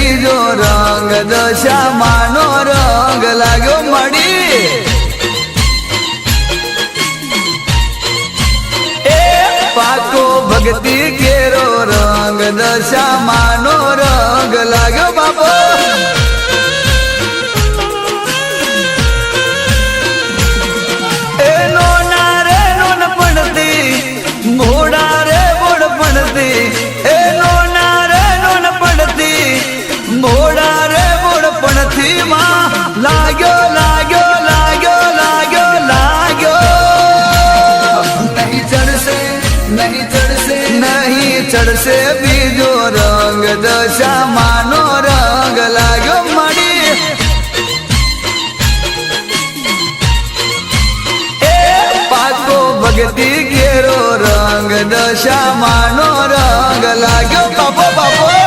બીજો રંગ દશામાનો રંગ લાગ્યો મળી એ પાકો ભક્તિ કેરો રંગ દશામાનો રંગ લાગ્યો બાપો મોડા રે બોડ પડતી એ નોના રે નોન પડતી મોડા રે બોડ પડતી માં લાગ્યો લાગ્યો લાગ્યો લાગ્યો લાગ્યો નહીં ચડશે નહીં ચડશે નહીં ચડશે બીજો રંગ દશામાનો રંગ લાગ્યો મળી ભક્તિ ઘેરો રંગ દશામાનો રંગ લાગ્યો બાપો બાપો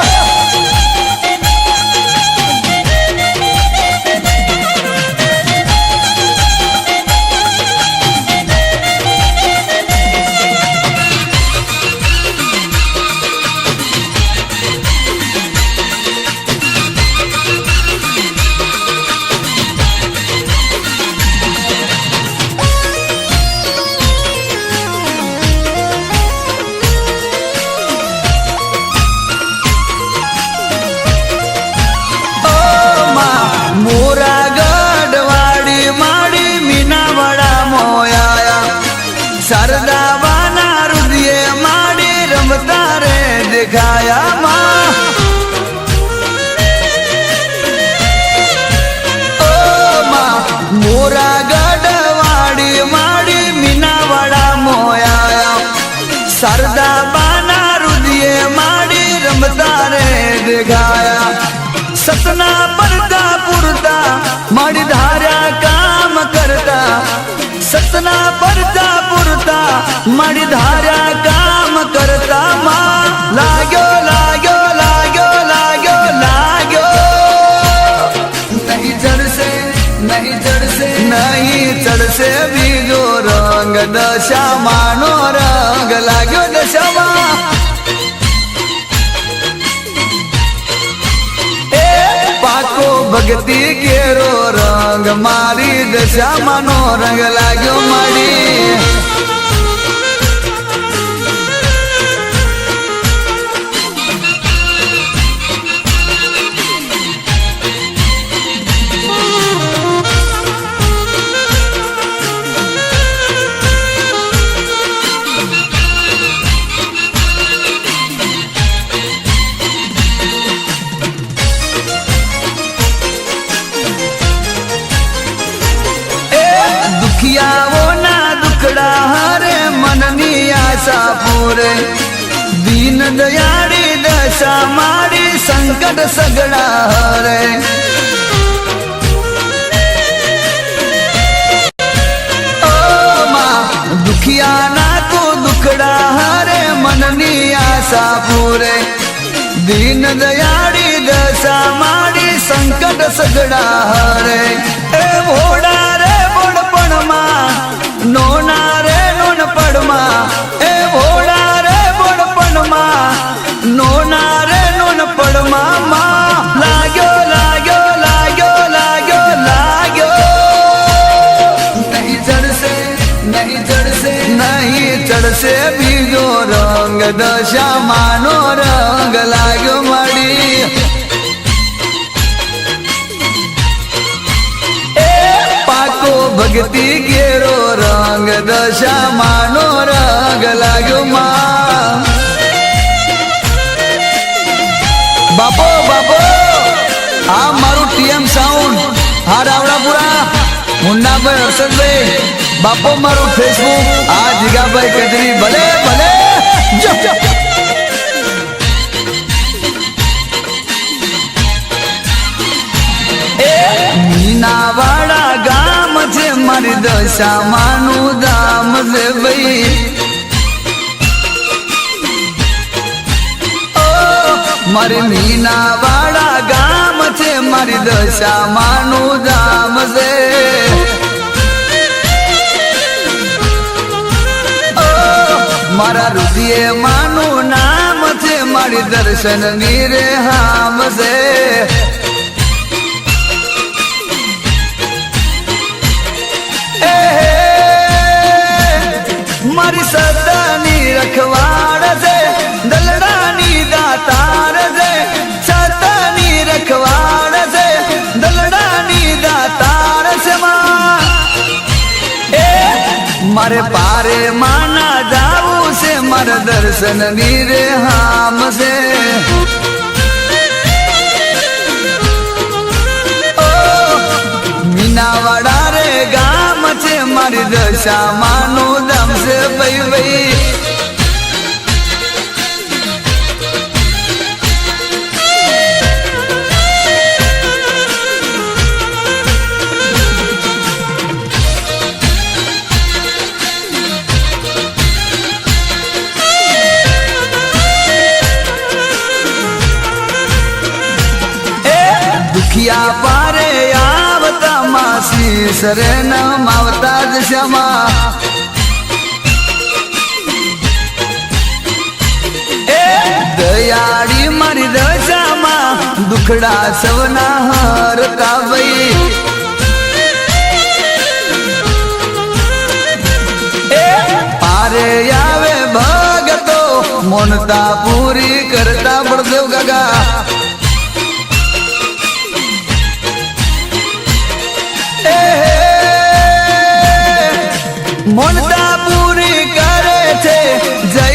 સરદાવાના રુદિયે માડી રમતા રે દેખાયા માં ઓ માં મોરા ગઢવાડી માડી મીનાવાડા મોયા સરદાવાના રુદિયે માડી રમતા રે દેખાયા સતના પડતા પૂરતા માડી ધાર્યા કામ કરતા સતના પડતા પૂરતા મારી ધાર્યા કામ કરતા માં લાગ્યો લાગ્યો લાગ્યો લાગ્યો લાગ્યો નહીં ચડશે નહીં ચડશે નહીં ચડશે બીજો રંગ દશામાનો રંગ લાગ્યો દશામાં પાકો ભક્તિ કેરો રંગ મારી દશામાનો રંગ લાગ્યો મારી દુખિયાઓના દુખડા હરે મનની આશા પૂરે દીન દયાળી દશા મારી સંકટ સગડા હરે ઓ માં દુખિયાના તો દુખડા હરે મનની આશા પૂરે દીન દયાળી દશા મારી સંકટ સગડા હરે એ ભોળા નોના રે નોન પડમાં એ ભોળા રે બોડ પડમાં નોના રે નોન પડમાં માં લાગ્યો લાગ્યો લાગ્યો લાગ્યો લાગ્યો નહીં ચડશે નહીં ચડશે નહીં ચડશે બીજો રંગ દશામાનો રંગ લાગ્યો મળી ભક્તિ ઘેરો રંગ દશામાનો રંગ લાગ્યો માં બાપો બાપો આ મારું ટીએમ સાઉન્ડ આ રાવડાપુરા મુન્નાભાઈ હર્ષદભાઈ બાપો મારું ફેસબુક આ જીગાભાઈ કદરી ભલે ભલે મીનાવાડા ગામ છે મારી દશામાનું ધામ છે ભાઈ મારી મીનાવાડા ગામ છે મારી દશામાનું ધામ છે મારા રુદિયે માનું નામ છે મારી દર્શન ની રે હામ છે મારી સદાની રખવાડ છે દલડાની દાતાર છે સદાની રખવાડ છે દલડાની દાતાર છે મારે પારે માના જાવું છે મારા દર્શન ની રે હામ છે મીનાવાડા રે ગામ છે મારી દશા માનું ધામ છે ભાઈ ભાઈ દુખિયા પારે આવતા માસી સરે ન માવતા જ શ્યામા દયાળી મારી દશામાં દુખડા સવના હરતા ભાઈ પારે આવે ભગતો મોનતા પૂરી કરતા બળદેવ ગાગા મોનતા પૂરી કરે છે જય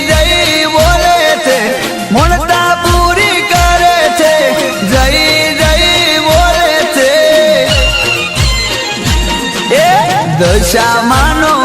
જય બોલે છે મોનતા પૂરી કરે છે જય જય બોલે છે દશા માનો